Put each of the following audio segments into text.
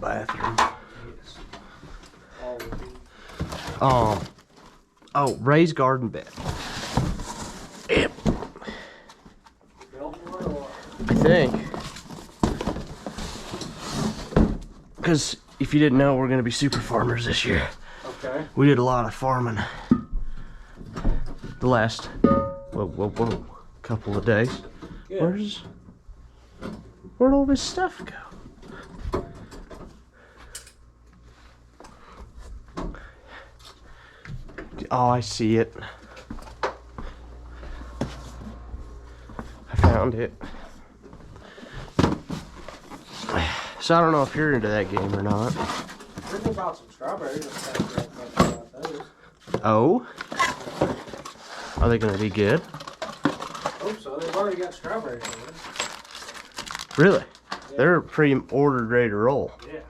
bathroom. Yes. All of these. Oh, raised garden bed. Yep. I think. Because if you didn't know, we're going to be super farmers this year. Okay. We did a lot of farming the last, whoa, couple of days. Good. Where'd all this stuff go? Oh, I see it. I found it. So I don't know if you're into that game or not. Thinking about some strawberries. Oh? Are they gonna be good? Hope so. They've already got strawberries in there. Really? Yeah. They're pre-ordered, ready to roll. Yeah.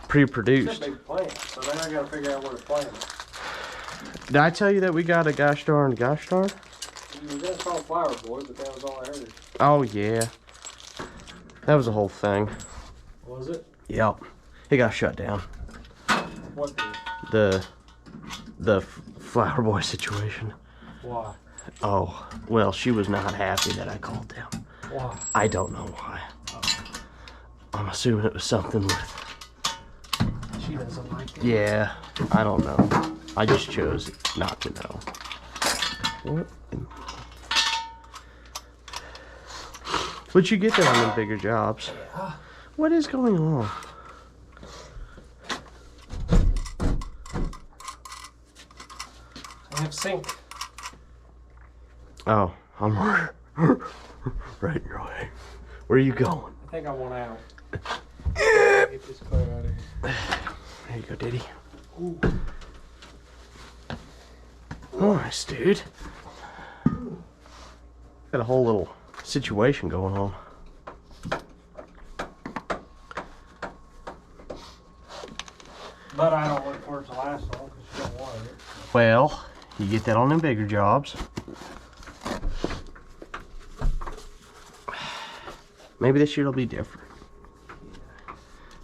Pre-produced. It's a big plant, so then I gotta figure out where to plant it. Did I tell you that we got a gosh darn? We got called Flower Boy, but that was all I heard. Oh yeah. That was the whole thing. Was it? Yep. It got shut down. What did? The Flower Boy situation. Why? Oh, well, she was not happy that I called them. Why? I don't know why. Oh. I'm assuming it was something with... She doesn't like it. Yeah, I don't know. I just chose not to know. What? But you get that on them bigger jobs. Yeah. What is going on? I have sink. Oh, I'm right in your way. Where are you going? I think I want out. Get this clear out of here. There you go, Diddy. Ooh. Nice, dude. Got a whole little situation going on. But I don't look for it to last long because you don't want it. Well, you get that on them bigger jobs. Maybe this year will be different.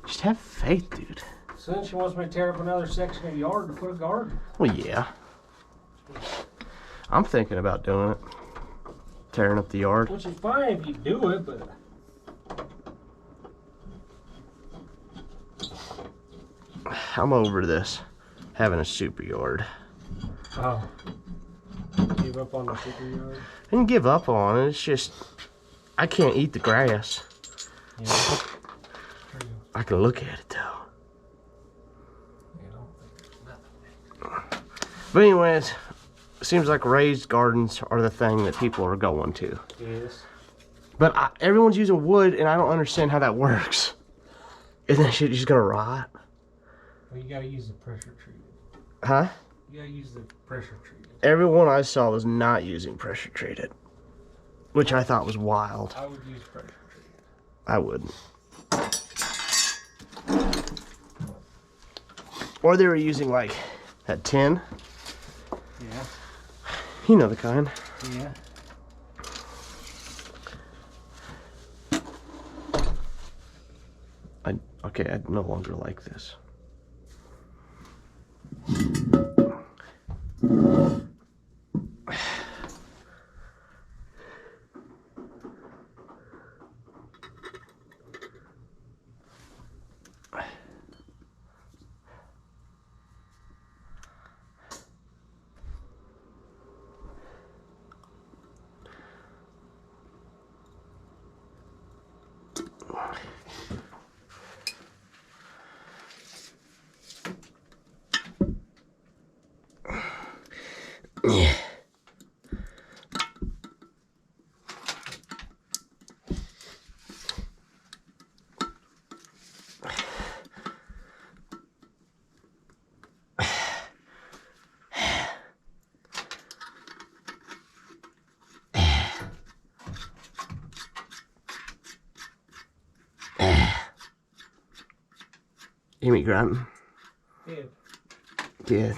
Just have faith, dude. Soon she wants me to tear up another section of the yard to put a garden. Well, yeah. I'm thinking about doing it. Tearing up the yard. Which is fine if you do it, but... I'm over this. Having a super yard. Oh. Give up on the super yard? I didn't give up on it. It's just... I can't eat the grass. Yeah. True. I can look at it, though. You know, nothing. But anyways, it seems like raised gardens are the thing that people are going to. Yes. But everyone's using wood, and I don't understand how that works. Isn't that shit just gonna rot? Well, you gotta use the pressure treated. Huh? You gotta use the pressure treated. Everyone I saw was not using pressure treated, which I thought was wild. I would use pressure treated. I wouldn't. Or they were using like that tin. Yeah. You know the kind. Yeah. Okay, I no longer like this. Yeah. You mean grunting? Good. Good.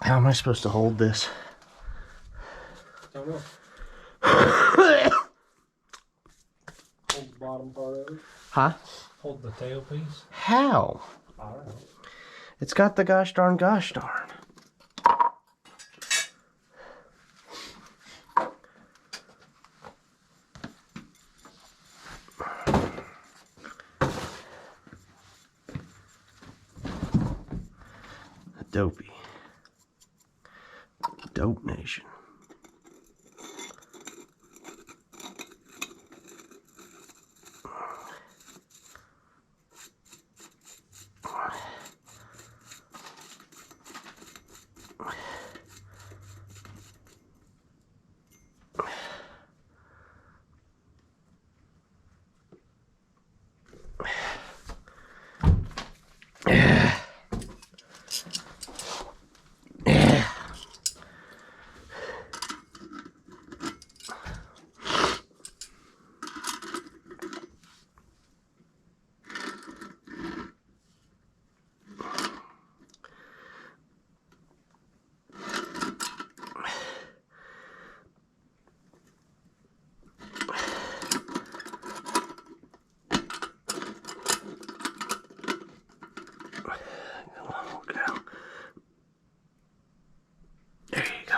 How am I supposed to hold this? Don't know. Hold the bottom part of it. Huh? Hold the tail piece. How? I don't know. It's got the gosh darn. Dopey. Dope Nation. There you go.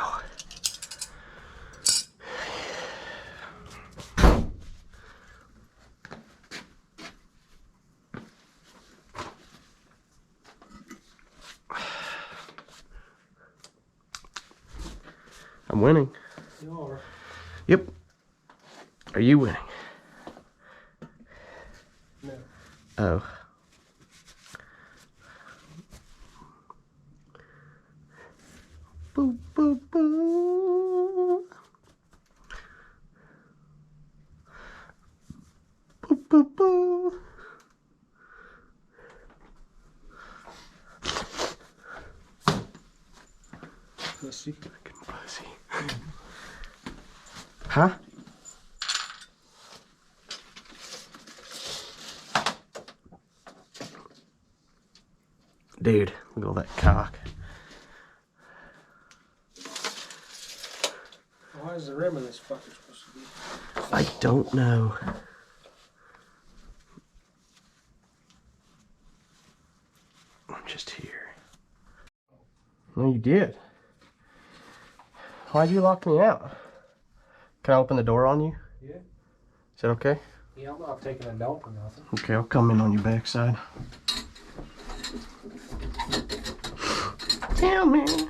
I'm winning. You are. Yep. Are you winning? No. Oh. Boo, boo, boo. Boo, boo, boo. Pussy. Fucking pussy. Huh? Dude, look at all that cock. Why is the rim of this fucker supposed to be? I don't know. I'm just here. No, you did. Why'd you lock me out? Can I open the door on you? Yeah. Is that okay? Yeah, I'm not taking a dump or nothing. Okay, I'll come in on your backside. Damn, man.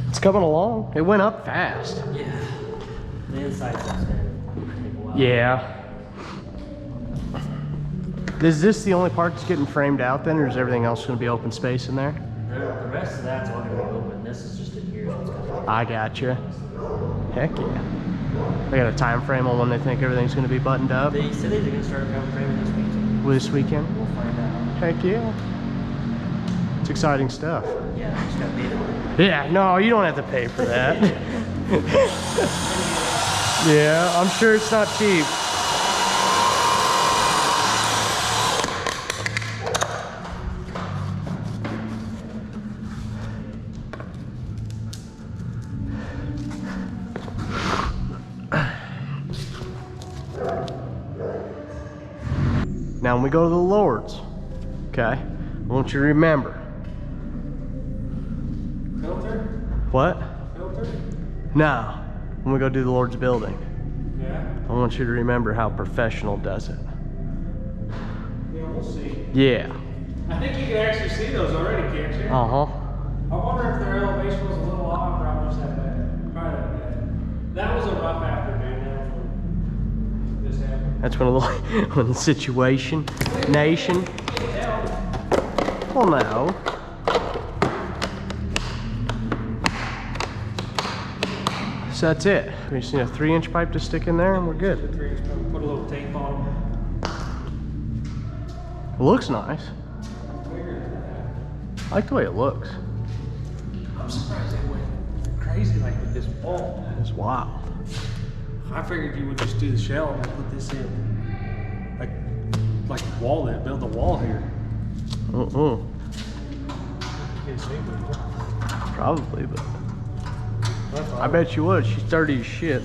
It's coming along. It went up fast. Yeah. The inside's just gonna take a while. Yeah. Is this the only part that's getting framed out then, or is everything else going to be open space in there? The rest of that's all gonna be open. This is just in here. So it's gonna I gotcha. Heck yeah. They got a time frame on when they think everything's going to be buttoned up? They said they're gonna start framing this weekend. This weekend? We'll find out. Heck yeah. It's exciting stuff. Yeah, I just gotta pay the money. Yeah, no, you don't have to pay for that. Yeah, I'm sure it's not cheap. Now when we go to the Lord's, okay, I want you to remember. Filter? What? Filter? Now, when we go do the Lord's building, Yeah. I want you to remember how professional does it. Yeah, we'll see. Yeah. I think you can actually see those already, can't you? Uh-huh. I wonder if their elevation was a little off or I'm just that bad. Probably that bad. That was a rough after, man. That was when this happened. That's when the situation, nation. Well, no. So that's it. We just need a 3-inch pipe to stick in there and we're good. Put a little tape on It looks nice. them. I like the way it looks. I'm surprised they went crazy like with this wall. It's wild. I figured you would just do the shell and put this in. Like a wall there, build a wall here. Probably, but I bet you would. She's dirty as shit.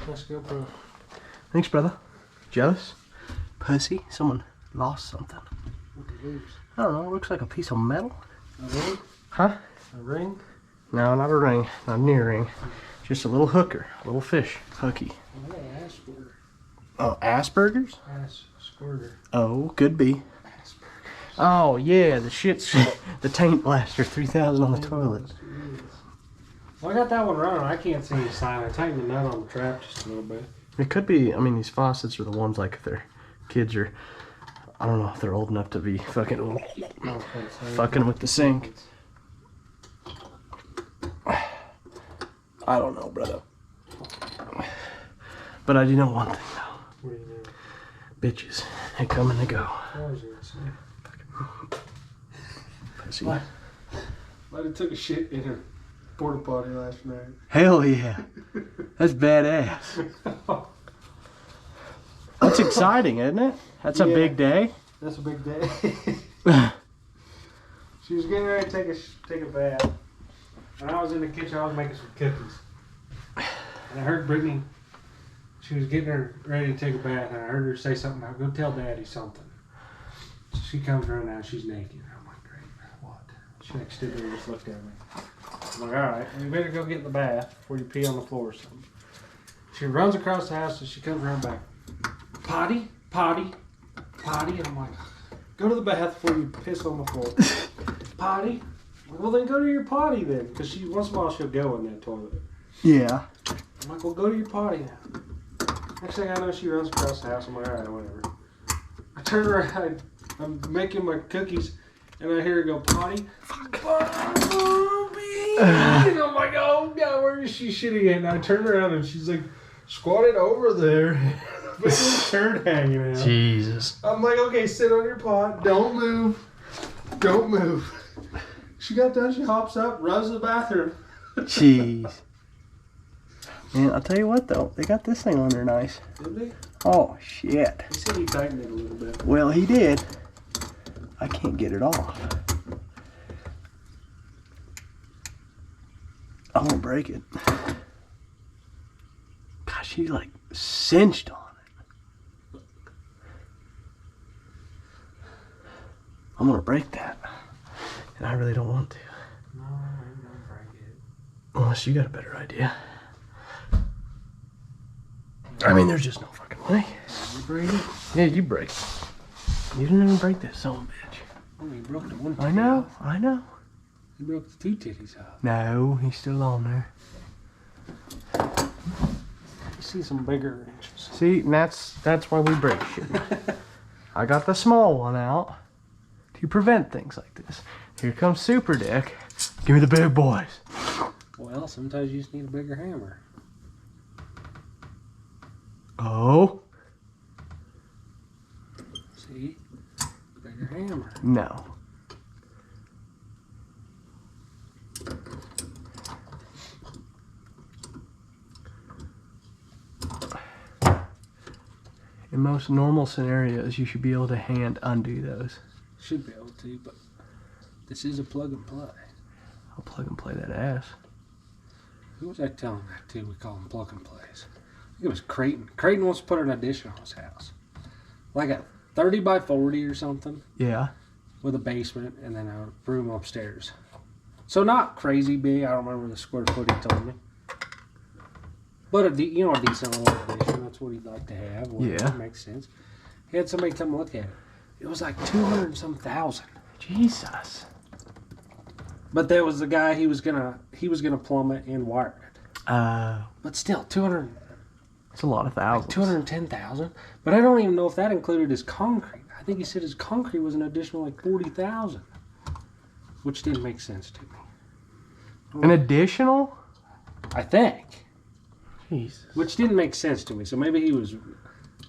Let's go, bro. Thanks, brother. Jealous? Pussy? Someone lost something. I don't know. It looks like a piece of metal. A ring? Huh? A ring? No, not a ring. Not a near ring. Just a little hooker. A little fish. Hooky. Oh, ass squirter. Oh, Asperger's? Ass squirter. Oh, could be. Oh, yeah. The shit's... the taint blaster 3000 on the toilet. Well, I got that one running. I can't see any sign. I tightened the nut on the trap just a little bit. It could be... I mean, these faucets are the ones like if their kids are... I don't know if they're old enough to be fucking... fucking with the sink. I don't know, brother. But I do know one thing, though. What do you know? Bitches. They come and they go. What was it saying? Pussy. But it took a shit in her porta potty last night. Hell yeah. That's badass. That's exciting, isn't it? That's a Yeah. big day. That's a big day. She was getting ready to take a bath. And I was in the kitchen, I was making some cookies. And I heard Brittany, she was getting her ready to take a bath, and I heard her say something about, go tell Daddy something. So she comes around now, she's naked. I'm like, great, what? She like stood there and just looked at me. I'm like, alright, you better go get in the bath before you pee on the floor or something. She runs across the house and she comes around back. Potty, potty, potty. And I'm like, go to the bath before you piss on the floor. Potty? Well, then go to your potty then. Because she once in a while she'll go in that toilet. Yeah. I'm like, well, go to your potty now. Next thing I know, she runs across the house. I'm like, alright, whatever. I turn around, I'm making my cookies, and I hear her go, potty. And I'm like, oh God, where is she shitting at? And I turn around and she's like squatted over there. Big turd hanging out. Jesus. I'm like, okay, sit on your pot. Don't move. Don't move. She got done. She hops up, runs to the bathroom. Jeez. Man, I'll tell you what though, they got this thing on there nice. Did they? Oh shit. He said he tightened it a little bit. Well, he did. I can't get it off. I'm gonna break it. Gosh, she like cinched on it. I'm gonna break that. And I really don't want to. No, I ain't gonna break it. Unless you got a better idea. I mean, there's just no fucking way. You break it? Yeah, you break it. You didn't even break this son of a bitch. Oh, you broke the one. I know, I know. You broke the two titties off. No, he's still on there. You see some bigger wrenches. See, and that's why we break shit. I got the small one out to prevent things like this. Here comes Super Dick. Give me the big boys. Well, sometimes you just need a bigger hammer. Oh, See? Bigger hammer. no. In most normal scenarios, you should be able to hand undo those. Should be able to, but this is a plug and play. I'll plug and play that ass. Who was I telling that to? We call them plug and plays. I think it was Creighton. Creighton wants to put an addition on his house. Like a 30 by 40 or something Yeah. with a basement and then a room upstairs. So not crazy big. I don't remember the square foot he told me. But a decent little addition. That's what he'd like to have. Yeah. Makes sense. He had somebody come look at it. It was like 200 and some thousand. Jesus. But there was the guy he was gonna plumb it and wire it. But still 200. It's a lot of thousands. 210,000. But I don't even know if that included his concrete. I think he said his concrete was an additional like 40,000, which didn't make sense to me. An additional? I think, Jesus. which didn't make sense to me. So maybe he was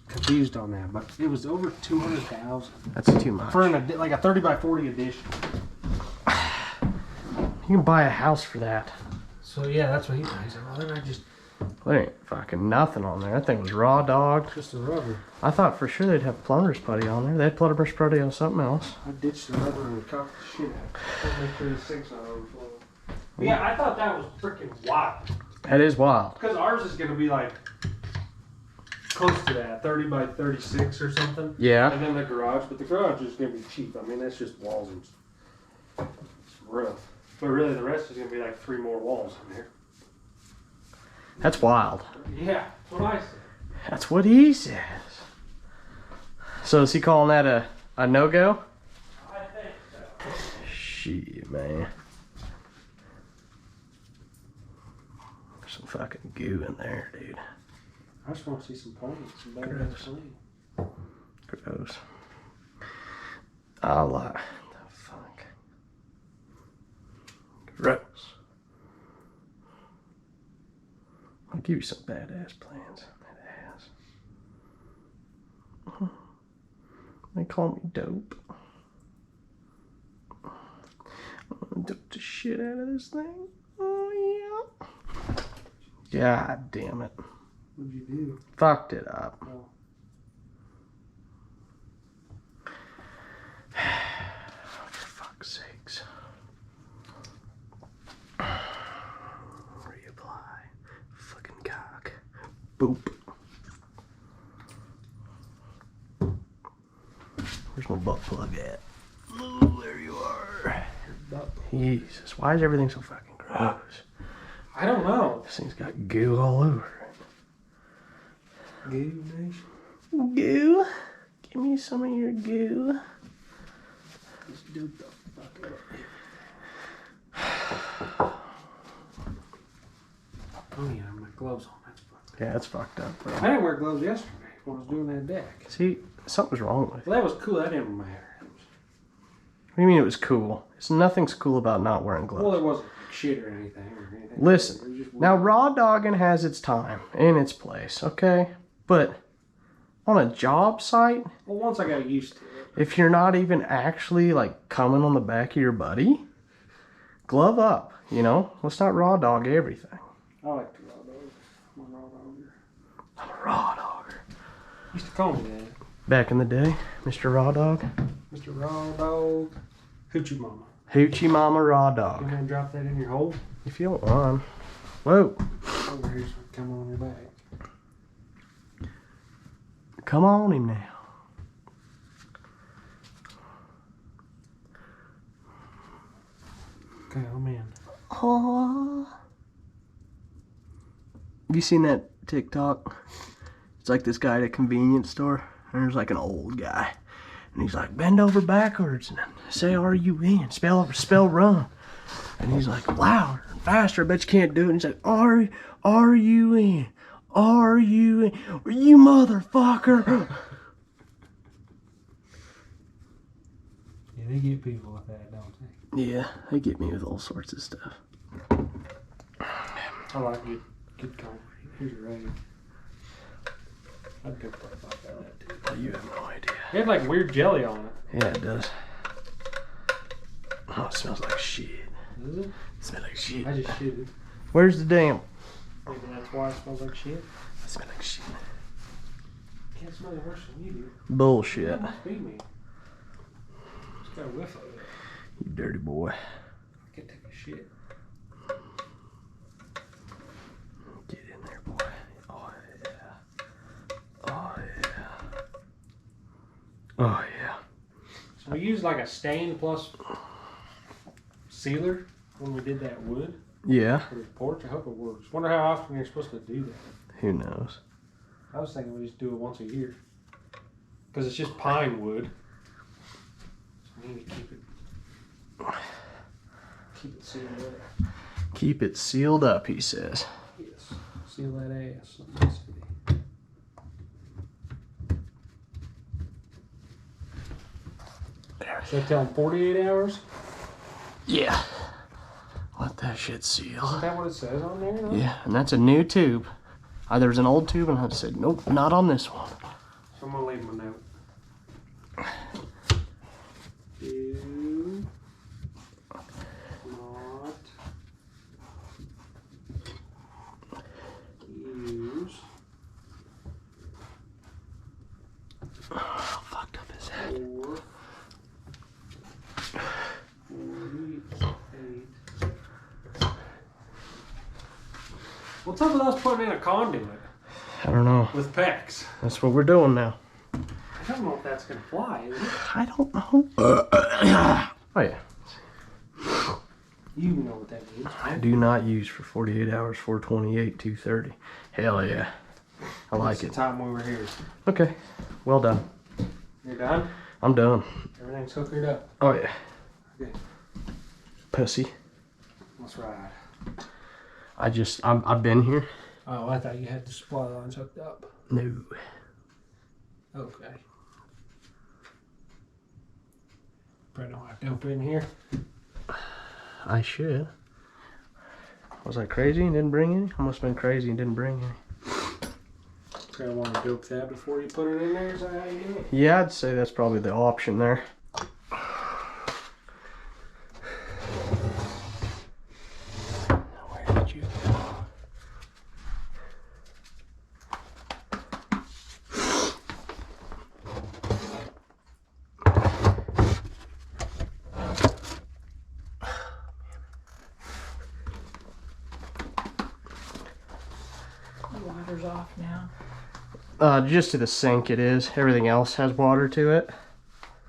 confused on that. But it was over 200,000 That's too much. for like a 30 by 40 addition. You can buy a house for that. So yeah, that's what he thought. He said, well, then I just There ain't fucking nothing on there. That thing was raw dogged. the rubber. I thought for sure they'd have plumber's putty on there. They had plumber's putty on something else. I ditched the rubber and cocked the shit out. Make sure the sinks not overflowing. Yeah, I thought that was freaking wild. That is wild. Because ours is going to be like close to that, 30 by 36 or something. Yeah. And then the garage, but the garage is going to be cheap. I mean, that's just walls and some roof. But really, the rest is going to be like 3 more walls in there. That's wild. Yeah, that's what I said. That's what he says. So is he calling that a no-go? I think so. Shit, man. There's some fucking goo in there, dude. I just want to see some paint, some better Gross. paint. Gross. I like the fuck. Gross. I'll give you some badass plans. Badass. They call me dope. I'm gonna dope the shit out of this thing. Oh yeah. God damn it. What'd you do? Fucked it up. Oh. For fuck's sakes. Reapply. Fucking cock. Boop. Where's my butt plug at? Oh, there you are. Jesus, why is everything so fucking gross? I don't know. This thing's got goo all over Goo nation. it. Goo? Give me some of your goo. Just do the fuck up. Oh yeah, my gloves on. That's fucked. Yeah, it's fucked up, bro. I didn't wear gloves yesterday when I was doing that deck. See, something's wrong with it. Well, that was cool. That didn't matter. What do you mean it was cool? Nothing's cool about not wearing gloves. Well, it wasn't like shit or anything. Listen, It was just now raw dogging has its time and its place, okay? But on a job site, well, once I got used to it. if you're not even actually like coming on the back of your buddy, glove up, you know? Let's not raw dog everything. I like the raw dog. I'm a raw dogger. I'm a raw dogger. Used to call me that. Back in the day, Mr. Raw Dog. Mr. Raw Dog. Hoochie Mama. Hoochie Mama Raw Go Dog. ahead and drop that in your hole. If you don't want. Whoa. Over here's come on your back. Come on in now. Okay, I'm in. Aww. Have you seen that TikTok? It's like this guy at a convenience store, and there's like an old guy, and he's like, bend over backwards and say R-U-N, spell run. And he's like, louder and faster, I bet you can't do it. And he's like, R-U-N, R-U-N, you motherfucker. Yeah, they get people with that, don't they? Yeah, they get me with all sorts of stuff. I like good concrete. Here's your egg. I'd go for it like that too. Oh, you have no idea. It had like weird jelly on it. Yeah, it does. Oh, it smells like shit. Does it? It smells like shit. I just shitted. Where's the dam? Maybe that's why it smells like shit. It smells like shit. Can't smell it worse than you do. Bullshit. That must be me. Just got a whiff of it. You dirty boy. I can't take a shit. Get in there, boy. Oh, yeah. Oh, yeah. Oh, yeah. So we used like a stain plus sealer when we did that wood Yeah. for the porch. I hope it works. Wonder how often you're supposed to do that. Who knows? I was thinking we just do it once a year. Because it's just pine wood. So we need to keep it sealed up. Keep it sealed up, he says. Yes. Seal that ass. Let's see. So tell them 48 hours? Yeah. Let that shit Isn't seal. that what it says on there? Though? Yeah, and that's a new tube. There was an old tube, and I said, nope, not on this one. So I'm going to leave them a note. Do not use How fucked up is that? for 48. What's up with us putting in a conduit I don't know. with PEX? That's what we're doing now. I don't know if that's going to fly, is it? I don't know. Oh, yeah. You know what that means. I do not use for 48 hours, 428, 230. Hell yeah. I like That's it. the time we were here. Okay. Well done. You're done? I'm done. Everything's hooked up. Oh, yeah. Okay. Pussy. Let's ride. I've been here. Oh, I thought you had the supply lines hooked up. No. Okay. Probably don't have dope in here. I should. Was I crazy and didn't bring any? I must have been crazy and didn't bring any. Probably want to dope that before you put it in there. Is that how you do it? Yeah, I'd say that's probably the option there. Where did you go? The water's off now. Just to the sink it is. Everything else has water to it.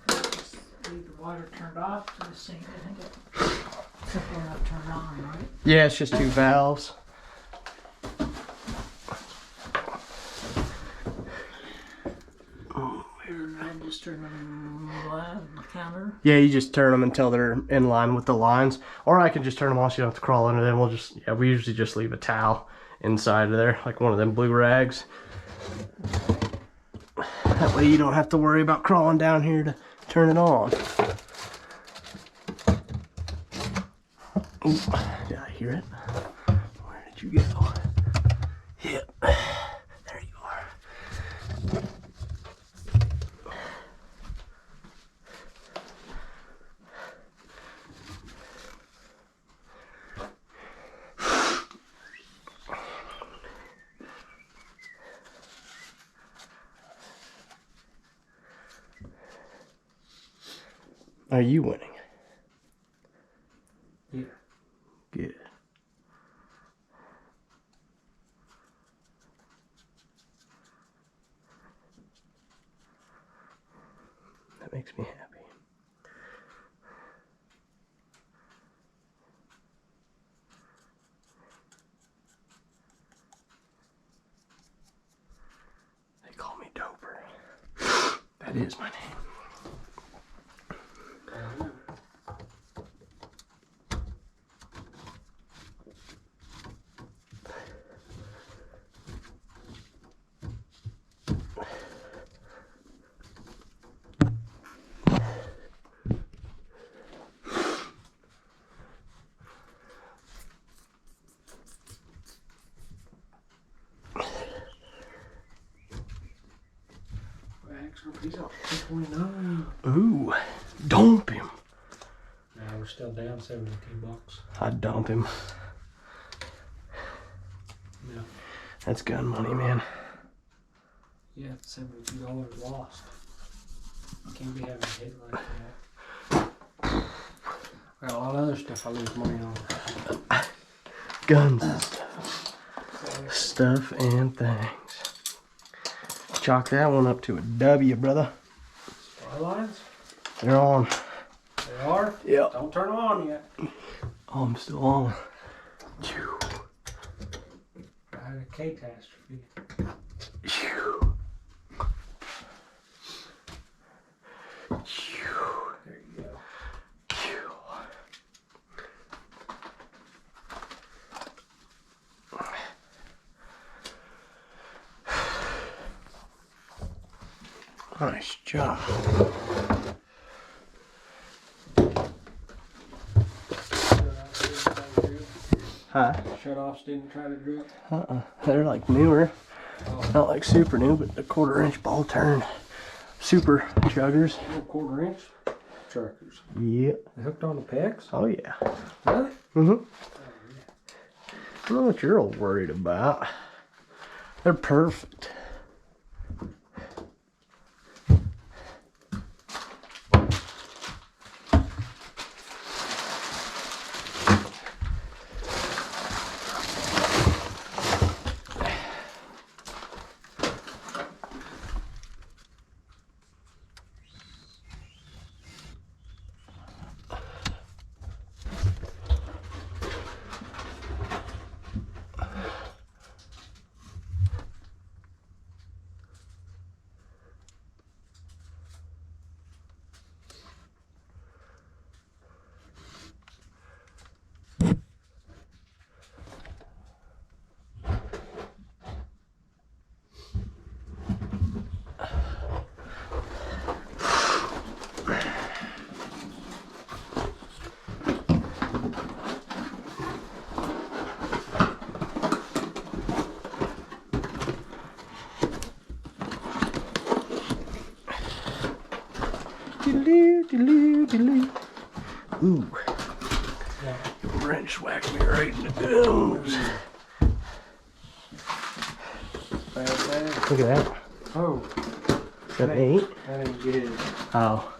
Just leave the water turned off to the sink. I think it's simply not turned on, right? Yeah, it's just two valves. And then just turn them on the counter. Yeah, you just turn them until they're in line with the lines. Or I can just turn them off so you don't have to crawl under them. We usually just leave a towel inside of there, like one of them blue rags. That way you don't have to worry about crawling down here to turn it on. Ooh, did I hear it? Where did you go? Yeah, there you are. Are you winning? Yeah. Good. That makes me happy. That is my name. He's up 229. Ooh, dump him. Nah, we're still down 72 bucks. I'd dump him. Yeah. That's gun money, man. Yeah, $72 lost. Can't be having a hit like that. I got a lot of other stuff I lose money on. Guns and stuff. Stuff and things. Chalk that one up to a W, brother. Star lines? They're on. They are? Yep. Don't turn them on yet. Oh, I'm still on. Phew. I had a catastrophe. Phew. Phew. There you go. Phew. Nice job. Huh? Shut-offs didn't try to drip. They're like newer. Oh. Not like super new, but the 1/4-inch ball turn. Super chuggers. 1/4 inch truckers. Yep. They hooked on the pegs? Oh, yeah. Really? Mm-hmm. I don't know what you're all worried about. They're perfect. Ooh. Yeah. Wrench whacked me right in the gums. Bad bag. Look at that. Oh, Is that 8? that ain't good. Oh.